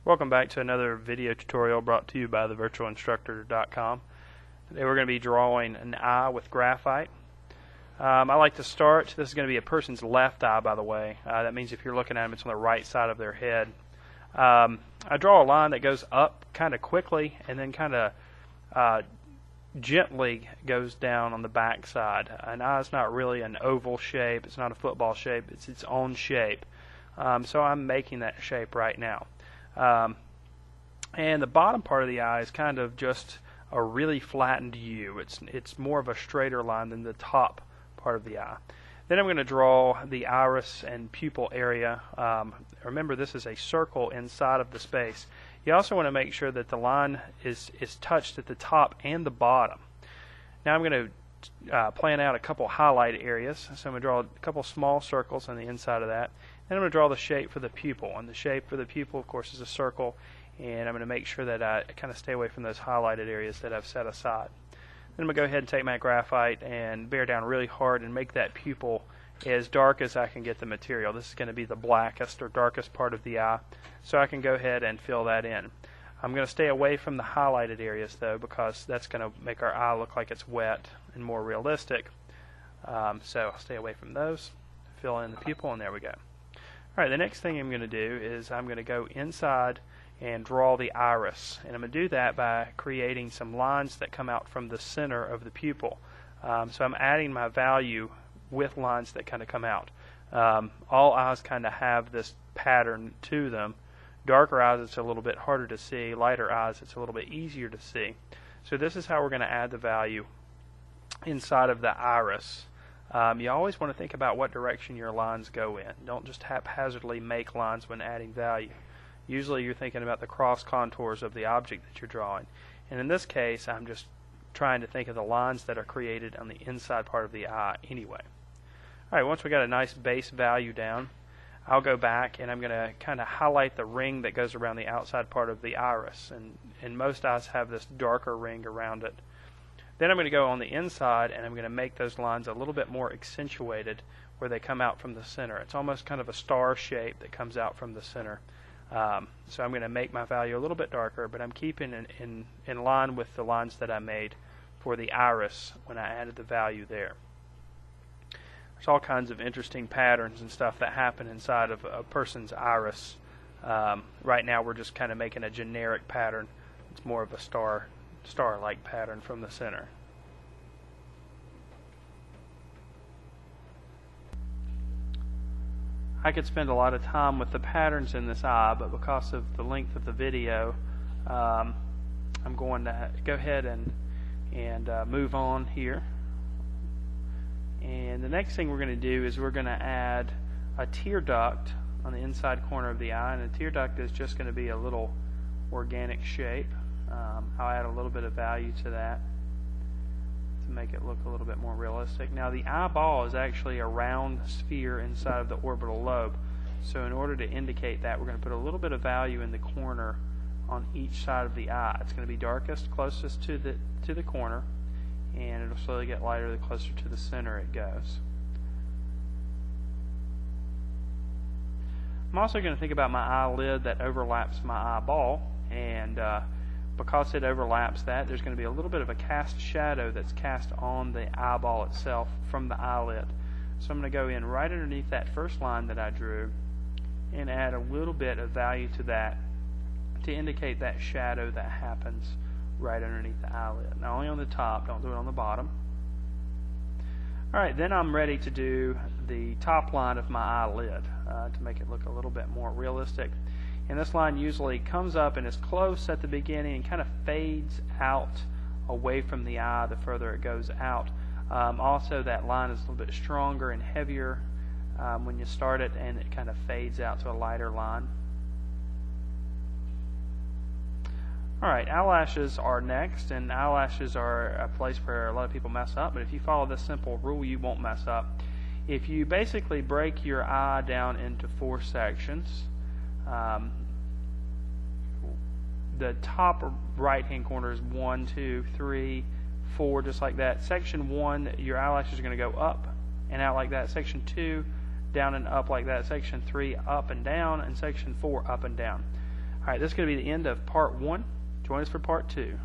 Welcome back to another video tutorial brought to you by thevirtualinstructor.com. Today we're going to be drawing an eye with graphite. I like to start, this is going to be a person's left eye, by the way. That means if you're looking at them, it's on the right side of their head. I draw a line that goes up kind of quickly and then kind of gently goes down on the back side. An eye is not really an oval shape, it's not a football shape, it's its own shape. So I'm making that shape right now. And the bottom part of the eye is kind of just a really flattened U. It's more of a straighter line than the top part of the eye. Then I'm going to draw the iris and pupil area. Remember, this is a circle inside of the space. You also want to make sure that the line is touched at the top and the bottom. Now I'm going to plan out a couple highlight areas. So I'm going to draw a couple small circles on the inside of that. Then I'm going to draw the shape for the pupil. And the shape for the pupil, of course, is a circle. And I'm going to make sure that I kind of stay away from those highlighted areas that I've set aside. Then I'm going to go ahead and take my graphite and bear down really hard and make that pupil as dark as I can get the material. This is going to be the blackest or darkest part of the eye, so I can go ahead and fill that in. I'm going to stay away from the highlighted areas, though, because that's going to make our eye look like it's wet and more realistic. So I'll stay away from those, fill in the pupil, and there we go. Alright, the next thing I'm going to do is I'm going to go inside and draw the iris. And I'm going to do that by creating some lines that come out from the center of the pupil. So I'm adding my value with lines that kind of come out. All eyes kind of have this pattern to them. Darker eyes, it's a little bit harder to see. Lighter eyes, it's a little bit easier to see. So this is how we're going to add the value inside of the iris. You always want to think about what direction your lines go in. Don't just haphazardly make lines when adding value. Usually you're thinking about the cross contours of the object that you're drawing. And in this case, I'm just trying to think of the lines that are created on the inside part of the eye anyway. Alright, once we got a nice base value down, I'll go back and I'm going to kind of highlight the ring that goes around the outside part of the iris. And most eyes have this darker ring around it. Then I'm going to go on the inside and I'm going to make those lines a little bit more accentuated where they come out from the center. It's almost kind of a star shape that comes out from the center. So I'm going to make my value a little bit darker, but I'm keeping it in line with the lines that I made for the iris when I added the value there. There's all kinds of interesting patterns and stuff that happen inside of a person's iris. Right now we're just kind of making a generic pattern. It's more of a star-like pattern from the center. I could spend a lot of time with the patterns in this eye, but because of the length of the video, I'm going to go ahead and move on here. And the next thing we're going to do is we're going to add a tear duct on the inside corner of the eye, and a tear duct is just going to be a little organic shape. I'll add a little bit of value to that to make it look a little bit more realistic. Now the eyeball is actually a round sphere inside of the orbital lobe, so in order to indicate that, we're going to put a little bit of value in the corner on each side of the eye. It's going to be darkest closest to the corner, and it'll slowly get lighter the closer to the center it goes. I'm also going to think about my eyelid that overlaps my eyeball, and because it overlaps that, there's going to be a little bit of a cast shadow that's cast on the eyeball itself from the eyelid. So I'm going to go in right underneath that first line that I drew and add a little bit of value to that to indicate that shadow that happens right underneath the eyelid. Now only on the top, don't do it on the bottom. Alright, then I'm ready to do the top line of my eyelid to make it look a little bit more realistic. And this line usually comes up and is close at the beginning and kind of fades out away from the eye the further it goes out. Also, that line is a little bit stronger and heavier when you start it, and it kind of fades out to a lighter line. Alright, eyelashes are next, and eyelashes are a place where a lot of people mess up, but if you follow this simple rule, you won't mess up. If you basically break your eye down into 4 sections, the top right hand corner is 1, 2, 3, 4, just like that. Section 1, your eyelashes are going to go up and out like that. Section 2, down and up like that. Section 3, up and down, and section 4, up and down. Alright, this is going to be the end of part 1. Join us for part 2.